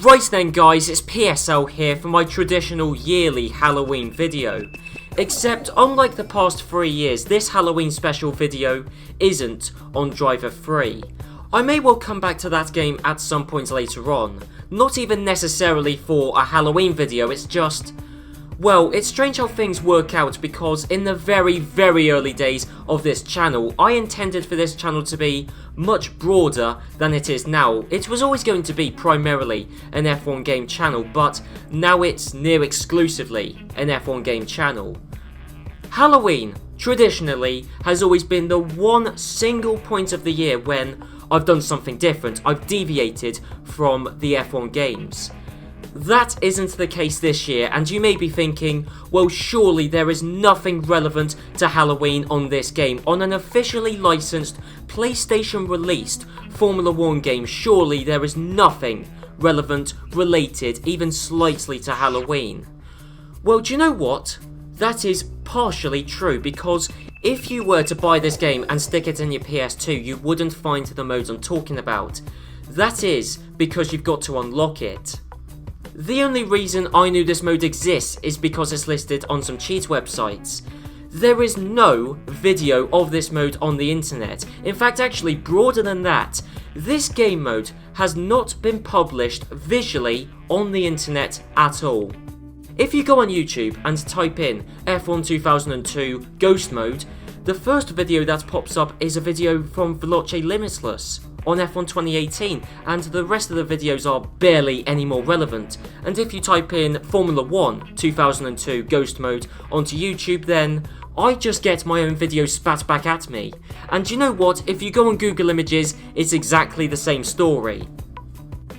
Right then guys, it's PSL here for my traditional yearly Halloween video. Except unlike the past 3 years, this Halloween special video isn't on Driver 3. I may well come back to that game at some point later on. Not even necessarily for a Halloween video, it's just... well, it's strange how things work out because in the very early days of this channel, I intended for this channel to be much broader than it is now. It was always going to be primarily an F1 game channel, but now it's near exclusively an F1 game channel. Halloween, traditionally, has always been the one single point of the year when I've done something different. I've deviated from the F1 games. That isn't the case this year, and you may be thinking, well, surely there is nothing relevant to Halloween on this game. On an officially licensed, PlayStation released Formula 1 game, surely there is nothing relevant, related, even slightly to Halloween. Well, do you know what? That is partially true, because if you were to buy this game and stick it in your PS2, you wouldn't find the modes I'm talking about. That is because you've got to unlock it. The only reason I knew this mode exists is because it's listed on some cheat websites. There is no video of this mode on the internet. In fact, actually broader than that, this game mode has not been published visually on the internet at all. If you go on YouTube and type in F1 2002 Ghost Mode, the first video that pops up is a video from Veloce Limitless on F1 2018, and the rest of the videos are barely any more relevant. And if you type in Formula 1 2002 Ghost Mode onto YouTube, then I just get my own video spat back at me. And you know what, if you go on Google Images, it's exactly the same story.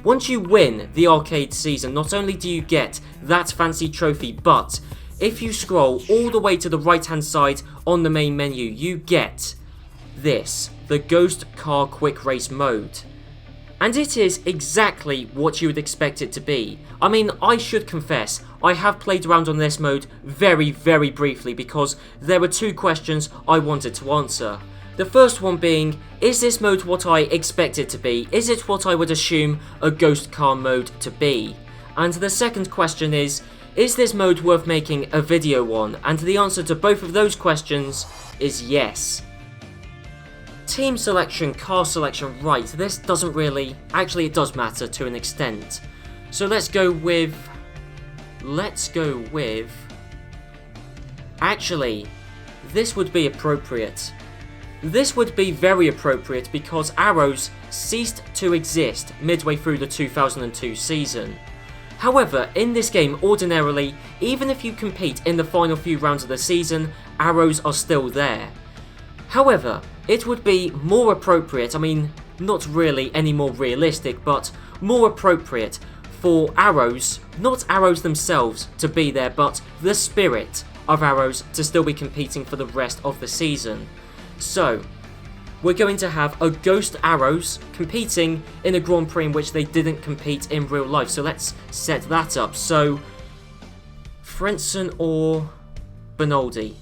Once you win the arcade season, not only do you get that fancy trophy, but if you scroll all the way to the right hand side on the main menu, you get this, the Ghost Car Quick Race mode. And it is exactly what you would expect it to be. I mean, I should confess, I have played around on this mode very briefly because there were 2 questions I wanted to answer. The first one being, is this mode what I expect it to be? Is it what I would assume a Ghost Car mode to be? And the second question is this mode worth making a video on? And the answer to both of those questions is yes. Team selection, car selection, right, this doesn't really... actually it does matter to an extent. So let's go with... actually, this would be appropriate. This would be very appropriate because arrows ceased to exist midway through the 2002 season. However, in this game, ordinarily, even if you compete in the final few rounds of the season, arrows are still there. However, it would be more appropriate, I mean, not really any more realistic, but more appropriate for arrows, not arrows themselves to be there, but the spirit of arrows to still be competing for the rest of the season. So, we're going to have a Ghost Arrows competing in a Grand Prix in which they didn't compete in real life. So let's set that up. So, Frentzen or Benaldi?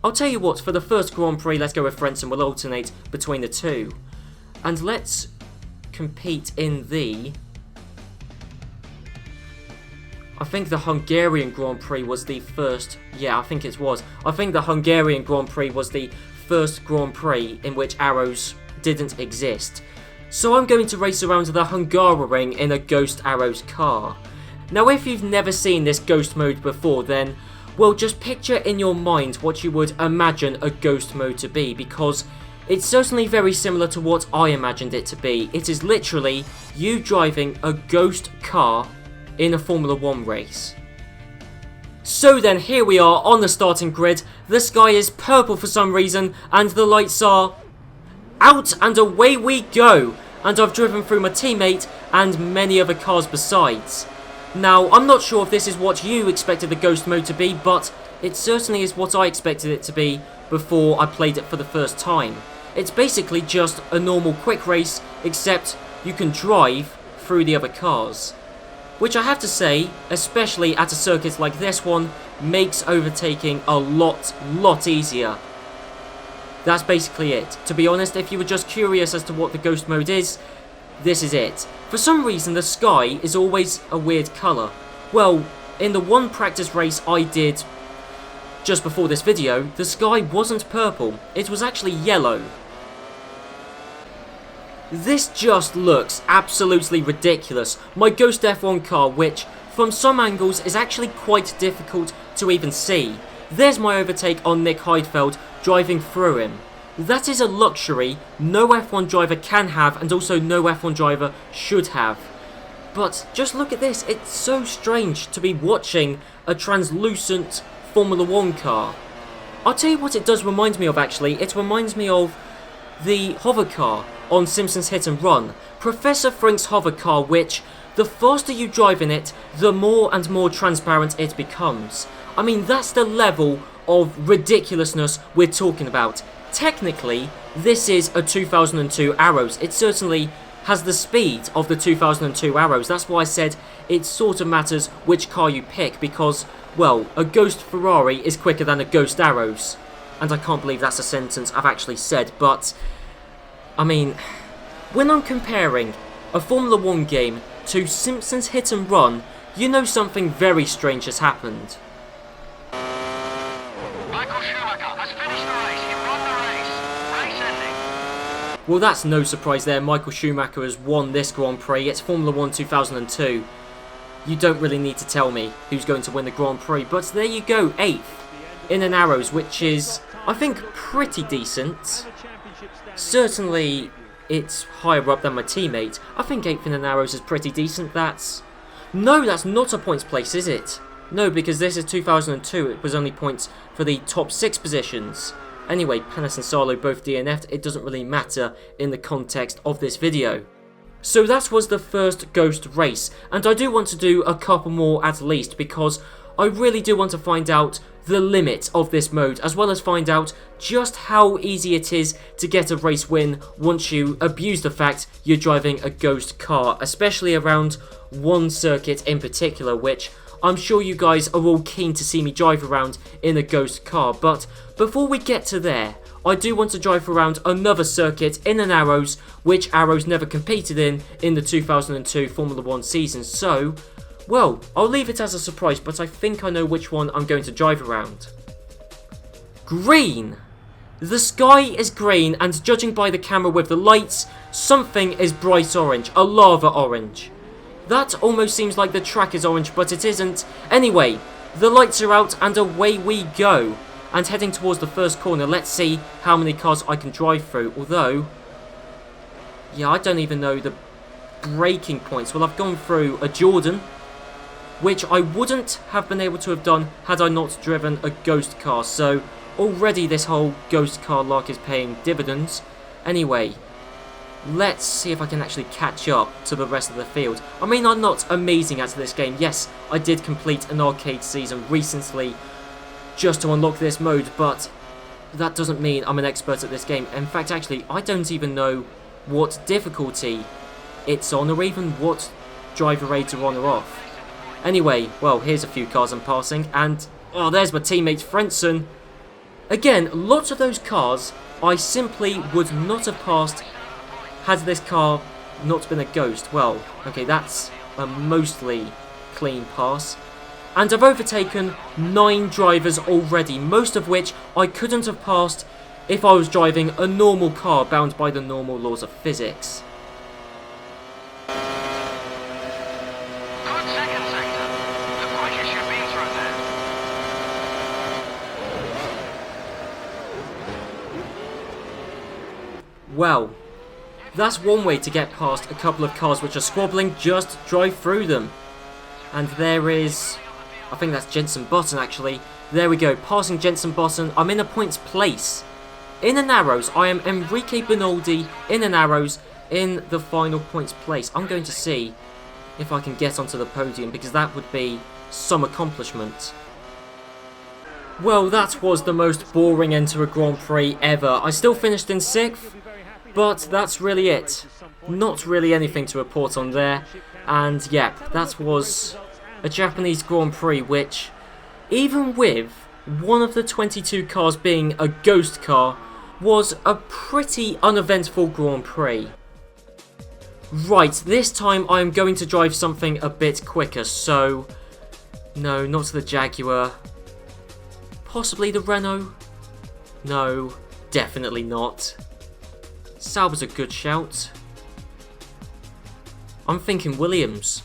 I'll tell you what, for the first Grand Prix, let's go with Frentzen. We'll alternate between the two. And let's compete in the... I think the Hungarian Grand Prix was the first... yeah, I think it was. I think the Hungarian Grand Prix was the first Grand Prix in which arrows didn't exist. So I'm going to race around the Hungaroring in a Ghost Arrows car. Now if you've never seen this Ghost mode before, then, well, just picture in your mind what you would imagine a Ghost mode to be, because it's certainly very similar to what I imagined it to be. It is literally you driving a ghost car in a Formula 1 race. So then, here we are on the starting grid. The sky is purple for some reason, and the lights are out, and away we go. And I've driven through my teammate and many other cars besides. Now, I'm not sure if this is what you expected the Ghost mode to be, but it certainly is what I expected it to be before I played it for the first time. It's basically just a normal quick race, except you can drive through the other cars. Which I have to say, especially at a circuit like this one, makes overtaking a lot easier. That's basically it. To be honest, if you were just curious as to what the Ghost mode is, this is it. For some reason, the sky is always a weird colour. Well, in the one practice race I did just before this video, the sky wasn't purple, it was actually yellow. This just looks absolutely ridiculous. My Ghost F1 car, which from some angles is actually quite difficult to even see. There's my overtake on Nick Heidfeld driving through him. That is a luxury no F1 driver can have, and also no F1 driver should have. But just look at this, it's so strange to be watching a translucent Formula 1 car. I'll tell you what it does remind me of actually, it reminds me of the hover car on Simpsons Hit and Run. Professor Frink's hover car, which the faster you drive in it, the more and more transparent it becomes. I mean, that's the level of ridiculousness we're talking about. Technically, this is a 2002 Arrows. It certainly has the speed of the 2002 Arrows. That's why I said it sort of matters which car you pick, because, well, a Ghost Ferrari is quicker than a Ghost Arrows. And I can't believe that's a sentence I've actually said, but I mean, when I'm comparing a Formula 1 game to Simpsons Hit and Run, you know something very strange has happened. Michael Schumacher has finished the race. He won the race. Race ending. Well, that's no surprise there. Michael Schumacher has won this Grand Prix. It's Formula 1 2002. You don't really need to tell me who's going to win the Grand Prix, but there you go, 8th in an Arrows, which is, I think, pretty decent. Certainly, it's higher up than my teammate. I think 8th in an Arrows is pretty decent. No, that's not a points place, is it? No, because this is 2002. It was only points for the top 6 positions. Anyway, Panis and Salo both DNF'd. It doesn't really matter in the context of this video. So that was the first Ghost race, and I do want to do a couple more at least, because I really do want to find out the limit of this mode, as well as find out just how easy it is to get a race win once you abuse the fact you're driving a Ghost car, especially around one circuit in particular, which I'm sure you guys are all keen to see me drive around in a Ghost car. But before we get to there, I do want to drive around another circuit in an Arrows, which Arrows never competed in the 2002 Formula 1 season. So, well, I'll leave it as a surprise, but I think I know which one I'm going to drive around. Green! The sky is green, and judging by the camera with the lights, something is bright orange, a lava orange. That almost seems like the track is orange, but it isn't. Anyway, the lights are out and away we go. And heading towards the first corner, let's see how many cars I can drive through. Although, yeah, I don't even know the braking points. Well, I've gone through a Jordan, which I wouldn't have been able to have done had I not driven a Ghost car. So already this whole Ghost car lark is paying dividends. Anyway, let's see if I can actually catch up to the rest of the field. I mean, I'm not amazing at this game. Yes, I did complete an arcade season recently just to unlock this mode, but that doesn't mean I'm an expert at this game. In fact, actually, I don't even know what difficulty it's on, or even what driver aids are on or off. Anyway, well, here's a few cars I'm passing, and oh, there's my teammate Frentzen. Again, lots of those cars I simply would not have passed had this car not been a Ghost. Well, okay, that's a mostly clean pass. And I've overtaken 9 drivers already, most of which I couldn't have passed if I was driving a normal car bound by the normal laws of physics. Good second sector. The quickest you've been through there. Well, that's one way to get past a couple of cars which are squabbling. Just drive through them. And there is, I think that's Jenson Button actually. There we go, passing Jenson Button. I'm in a points place. In an Arrows, I am Enrique Benoldi in an Arrows in the final points place. I'm going to see if I can get onto the podium, because that would be some accomplishment. Well, that was the most boring end to a Grand Prix ever. I still finished in 6th, but that's really it. Not really anything to report on there. And yeah, that was a Japanese Grand Prix which, even with one of the 22 cars being a Ghost car, was a pretty uneventful Grand Prix. Right, this time I'm going to drive something a bit quicker, so... No, not the Jaguar. Possibly the Renault? No, definitely not. Sauber's a good shout. I'm thinking Williams.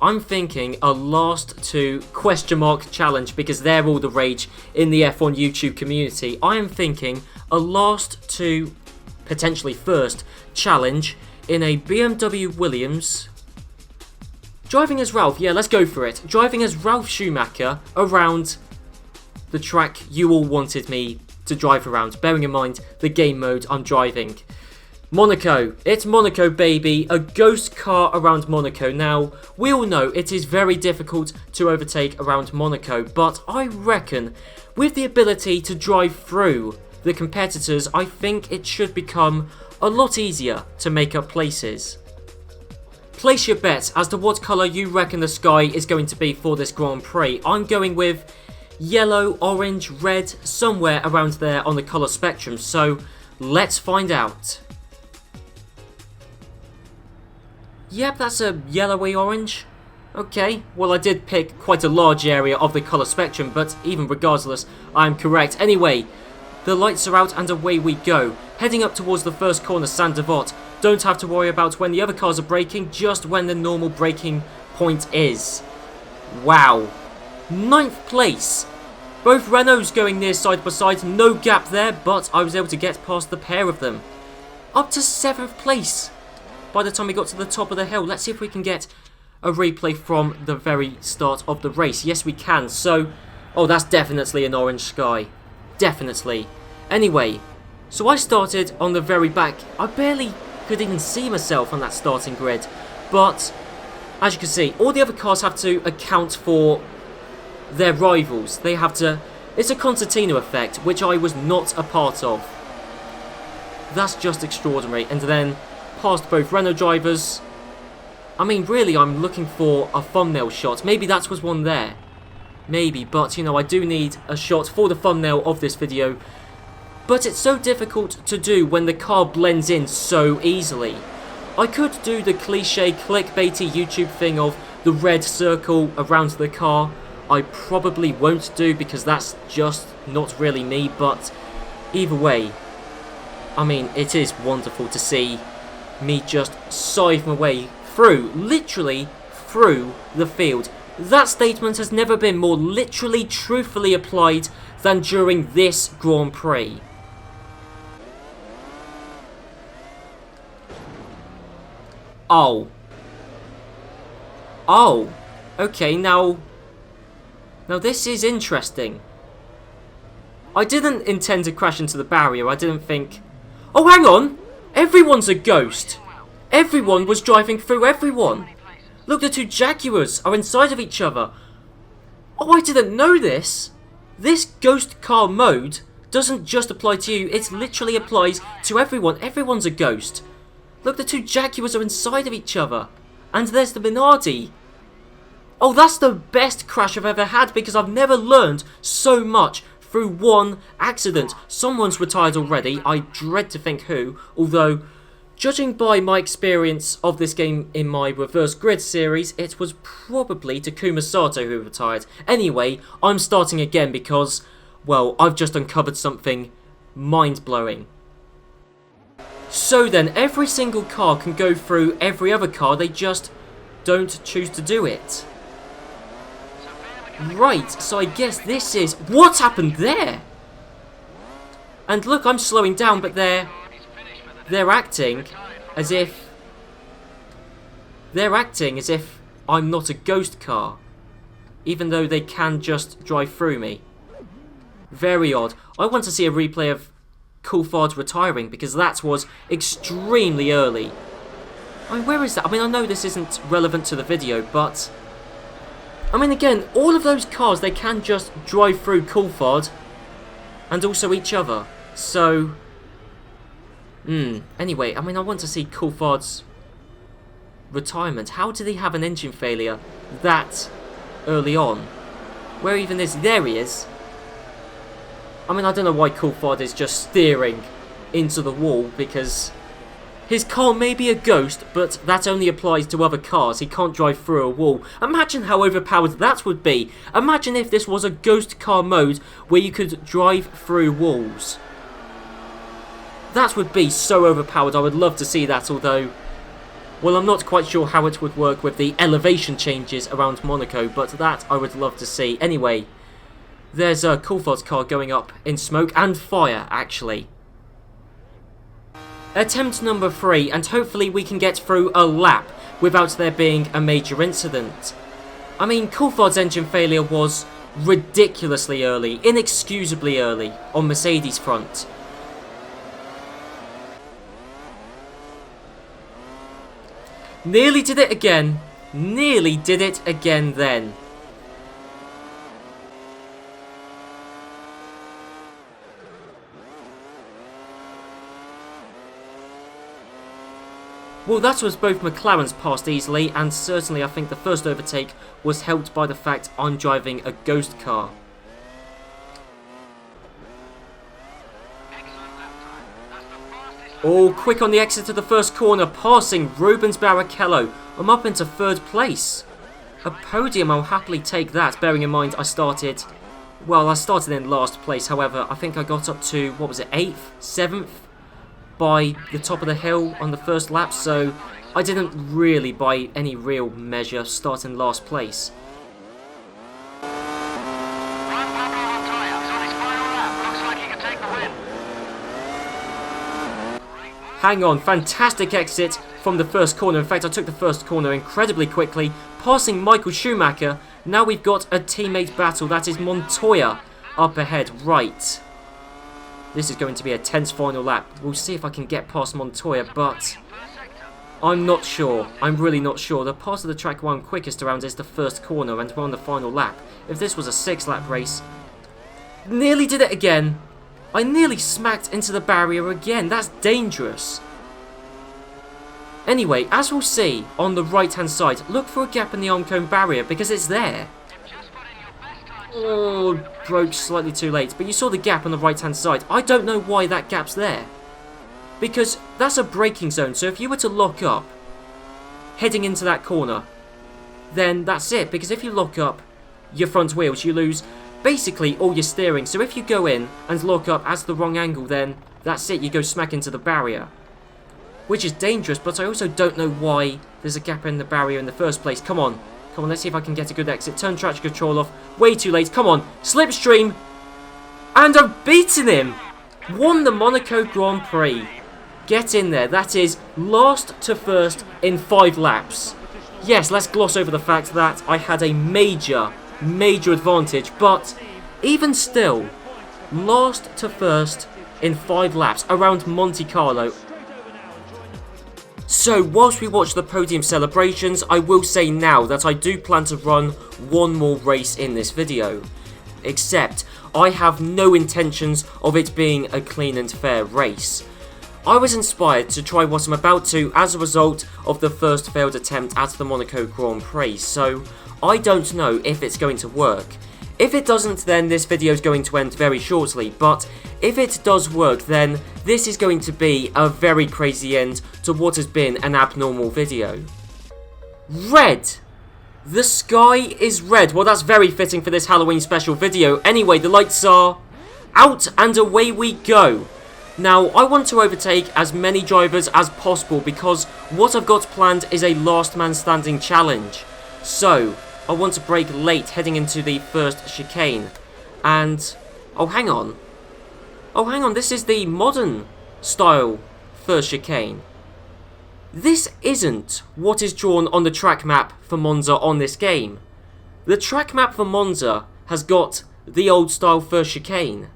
I'm thinking a last two question mark challenge because they're all the rage in the F1 YouTube community. I am thinking a last two, potentially first, challenge in a BMW Williams. Driving as Ralph, yeah, let's go for it. Driving as Ralph Schumacher around the track you all wanted me to drive around. Bearing in mind the game mode I'm driving. Monaco. It's Monaco, baby. A ghost car around Monaco. Now, we all know it is very difficult to overtake around Monaco, but I reckon with the ability to drive through the competitors, I think it should become a lot easier to make up places. Place your bets as to what colour you reckon the sky is going to be for this Grand Prix. I'm going with yellow, orange, red, somewhere around there on the colour spectrum, so let's find out. Yep, that's a yellowy orange. Okay, well I did pick quite a large area of the colour spectrum, but even regardless, I'm correct. Anyway, the lights are out and away we go. Heading up towards the first corner, Saint-Devote. Don't have to worry about when the other cars are braking, just when the normal braking point is. Wow. 9th place. Both Renaults going near side by side, no gap there, but I was able to get past the pair of them. Up to 7th place. By the time we got to the top of the hill, let's see if we can get a replay from the very start of the race. Yes, we can. So, oh, that's definitely an orange sky. Definitely. Anyway, so I started on the very back. I barely could even see myself on that starting grid. But, as you can see, all the other cars have to account for their rivals. They have to... It's a concertina effect, which I was not a part of. That's just extraordinary. And then... past both Renault drivers. I mean, really, I'm looking for a thumbnail shot. Maybe that was one there. Maybe, but, you know, I do need a shot for the thumbnail of this video. But it's so difficult to do when the car blends in so easily. I could do the cliche clickbaity YouTube thing of the red circle around the car. I probably won't do because that's just not really me, but either way, I mean, it is wonderful to see me just scythe my way through, literally through the field. That statement has never been more literally, truthfully applied than during this Grand Prix. Oh. Oh. Okay, now this is interesting. I didn't intend to crash into the barrier. I didn't think... Oh, hang on! Everyone's a ghost! Everyone was driving through everyone! Look, the two Jaguars are inside of each other. Oh, I didn't know this! This ghost car mode doesn't just apply to you, it literally applies to everyone. Everyone's a ghost. Look, the two Jaguars are inside of each other. And there's the Minardi. Oh, that's the best crash I've ever had because I've never learned so much through one accident. Someone's retired already. I dread to think who. Although, judging by my experience of this game in my reverse grid series, it was probably Takuma Sato who retired. Anyway, I'm starting again because, well, I've just uncovered something mind-blowing. So then, every single car can go through every other car, they just don't choose to do it. Right, so I guess this is... What happened there? And look, I'm slowing down, but they're acting as if... They're acting as if I'm not a ghost car. Even though they can just drive through me. Very odd. I want to see a replay of Coulthard retiring, because that was extremely early. I mean, where is that? I mean, I know this isn't relevant to the video, but... I mean, again, all of those cars, they can just drive through Coulthard and also each other. So, anyway, I mean, I want to see Coulthard's retirement. How did he have an engine failure that early on? Where even is he? There he is. I mean, I don't know why Coulthard is just steering into the wall, because His car may be a ghost, but that only applies to other cars. He can't drive through a wall. Imagine how overpowered that would be. Imagine if this was a ghost car mode where you could drive through walls. That would be so overpowered. I would love to see that, although, well, I'm not quite sure how it would work with the elevation changes around Monaco, but that I would love to see. Anyway, there's a Coulthard's car going up in smoke and fire, actually. Attempt number 3, and hopefully we can get through a lap without there being a major incident. I mean, Coulthard's engine failure was ridiculously early, inexcusably early on Mercedes' front. Nearly did it again. Nearly did it again then. Well, that was both McLarens passed easily, and certainly I think the first overtake was helped by the fact I'm driving a ghost car. Oh, quick on the exit to the first corner, passing Rubens Barrichello. I'm up into 3rd place. A podium, I'll happily take that, bearing in mind I started in last place. However, I think I got up to, what was it, 8th, 7th? By the top of the hill on the first lap, so I didn't really, by any real measure, start in last place. Hang on, fantastic exit from the first corner. In fact, I took the first corner incredibly quickly, passing Michael Schumacher. Now we've got a teammate battle. That is Montoya up ahead, right. This is going to be a tense final lap. We'll see if I can get past Montoya, but I'm not sure. I'm really not sure. The part of the track where I'm quickest around is the first corner, and we're on the final lap. If this was a 6-lap race... Nearly did it again. I nearly smacked into the barrier again. That's dangerous. Anyway, as we'll see on the right-hand side, look for a gap in the oncoming barrier, because it's there. Oh, broke slightly too late. But you saw the gap on the right-hand side. I don't know why that gap's there. Because that's a braking zone. So if you were to lock up, heading into that corner, then that's it. Because if you lock up your front wheels, you lose basically all your steering. So if you go in and lock up at the wrong angle, then that's it. You go smack into the barrier. Which is dangerous, but I also don't know why there's a gap in the barrier in the first place. Come on. Come on, let's see if I can get a good exit. Turn traction control off. Way too late. Come on. Slipstream. And I've beaten him. Won the Monaco Grand Prix. Get in there. That is last to first in 5 laps. Yes, let's gloss over the fact that I had a major advantage. But even still, last to first in 5 laps around Monte Carlo. So, whilst we watch the podium celebrations, I will say now that I do plan to run one more race in this video. Except, I have no intentions of it being a clean and fair race. I was inspired to try what I'm about to as a result of the first failed attempt at the Monaco Grand Prix, so I don't know if it's going to work. If it doesn't, then this video is going to end very shortly, but if it does work, then this is going to be a very crazy end to what has been an abnormal video. Red! The sky is red. Well, that's very fitting for this Halloween special video. Anyway, the lights are out and away we go. Now, I want to overtake as many drivers as possible because what I've got planned is a last man standing challenge. So, I want to brake late heading into the first chicane. And, oh hang on, this is the modern style first chicane. This isn't what is drawn on the track map for Monza on this game. The track map for Monza has got the old style first chicane.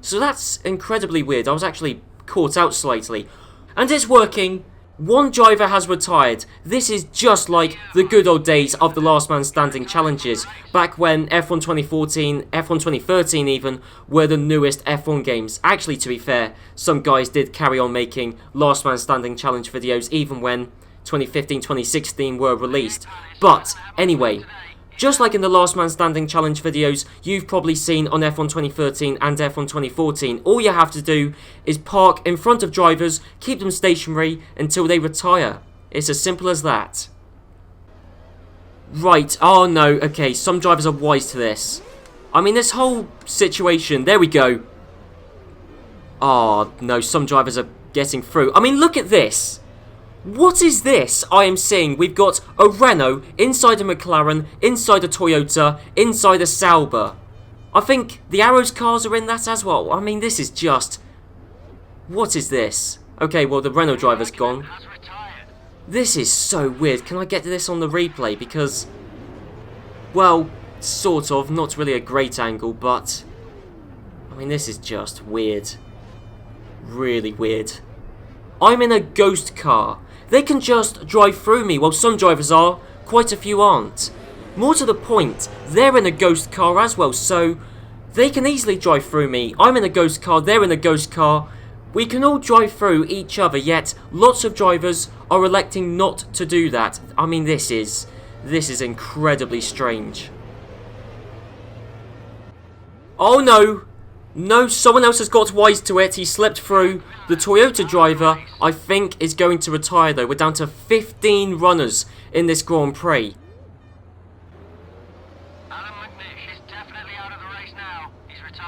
So that's incredibly weird. I was actually caught out slightly. And it's working. One driver has retired. This is just like the good old days of the last man standing challenges, back when F1 2014, F1 2013 even, were the newest F1 games. Actually, to be fair, some guys did carry on making last man standing challenge videos even when 2015, 2016 were released. But, anyway, Just like in the Last Man Standing challenge videos you've probably seen on F1 2013 and F1 2014, all you have to do is park in front of drivers, keep them stationary until they retire. It's as simple as that. Right, oh no, okay, some drivers are wise to this. I mean, this whole situation, there we go. Oh no, some drivers are getting through. I mean, look at this. What is this I am seeing? We've got a Renault inside a McLaren, inside a Toyota, inside a Sauber. I think the Arrows cars are in that as well. I mean, this is just... What is this? Okay, well, the Renault driver's gone. This is so weird. Can I get to this on the replay? Because, well, sort of. Not really a great angle, but... I mean, this is just weird. Really weird. I'm in a ghost car. They can just drive through me, while some drivers are, quite a few aren't. More to the point, they're in a ghost car as well, so they can easily drive through me. I'm in a ghost car, they're in a ghost car. We can all drive through each other, yet lots of drivers are electing not to do that. I mean, this is incredibly strange. Oh no! No, someone else has got wise to it. He slipped through. The Toyota driver, I think, is going to retire though. We're down to 15 runners in this Grand Prix.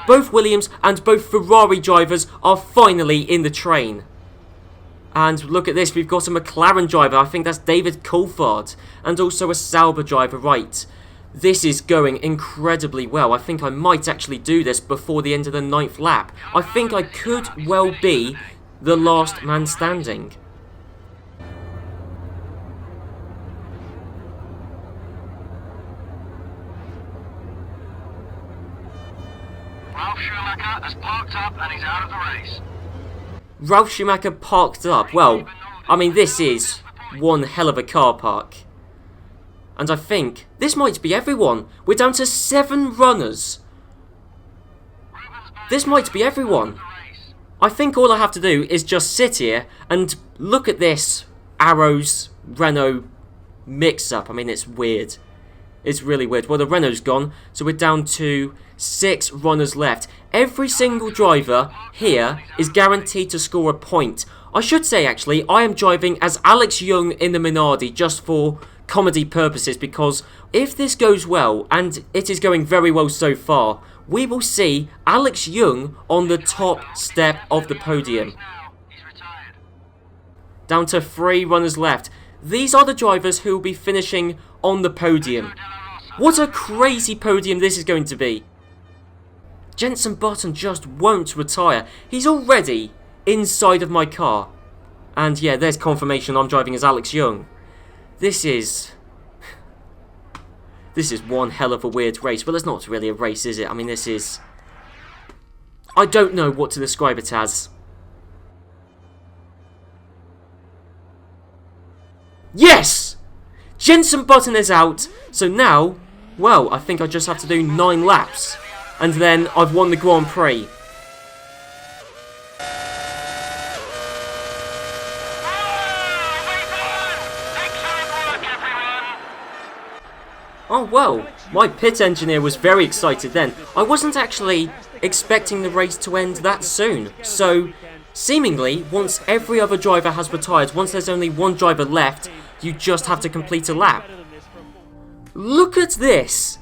Both Williams and both Ferrari drivers are finally in the train. And look at this, we've got a McLaren driver. I think that's David Coulthard. And also a Sauber driver, right. This is going incredibly well. I think I might actually do this before the end of the 9th lap. I think I could well be the last man standing. Ralf Schumacher has parked up and he's out of the race. Ralf Schumacher parked up. Well, I mean, this is one hell of a car park. And I think this might be everyone. We're down to 7 runners. This might be everyone. I think all I have to do is just sit here and look at this Arrows Renault mix-up. I mean, it's weird. It's really weird. Well, the Renault's gone, so we're down to 6 runners left. Every single driver here is guaranteed to score a point. I should say, actually, I am driving as Alex Young in the Minardi just for comedy purposes, because if this goes well, and it is going very well so far, we will see Alex Young on the top step of the podium. Down to 3 runners left. These are the drivers who will be finishing on the podium. What a crazy podium this is going to be. Jenson Button just won't retire. He's already inside of my car. And yeah, there's confirmation I'm driving as Alex Young. This is one hell of a weird race. Well, it's not really a race, is it? I mean, this is... I don't know what to describe it as. Yes! Jenson Button is out. So now, well, I think I just have to do 9 laps. And then I've won the Grand Prix. Oh well, my pit engineer was very excited then. I wasn't actually expecting the race to end that soon. So, seemingly, once every other driver has retired, once there's only 1 driver left, you just have to complete a lap. Look at this!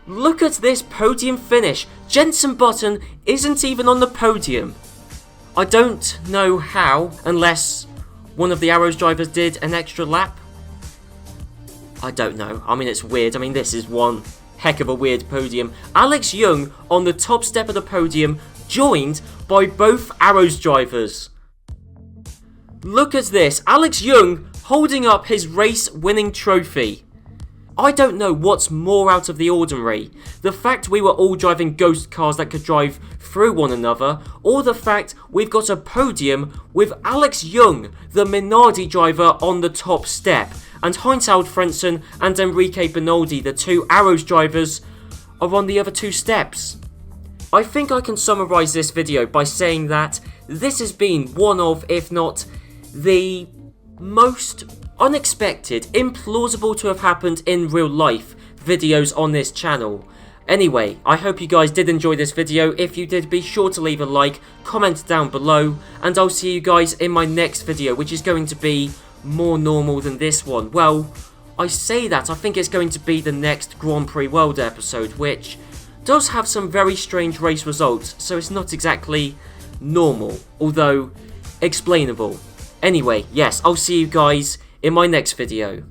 Look at this podium finish. Jenson Button isn't even on the podium. I don't know how, unless one of the Arrows drivers did an extra lap. I don't know. I mean, it's weird. I mean, this is one heck of a weird podium. Alex Young on the top step of the podium, joined by both Arrows drivers. Look at this. Alex Young holding up his race-winning trophy. I don't know what's more out of the ordinary. The fact we were all driving ghost cars that could drive through one another, or the fact we've got a podium with Alex Young, the Minardi driver, on the top step, and Heinz Frentzen and Enrique Benaldi, the 2 Arrows drivers, are on the other 2 steps. I think I can summarise this video by saying that this has been one of, if not the most unexpected, implausible to have happened in real life videos on this channel. Anyway, I hope you guys did enjoy this video. If you did, be sure to leave a like, comment down below, and I'll see you guys in my next video, which is going to be more normal than this one. Well, I say that, I think it's going to be the next Grand Prix World episode, which does have some very strange race results, so it's not exactly normal, although explainable. Anyway, yes, I'll see you guys in my next video.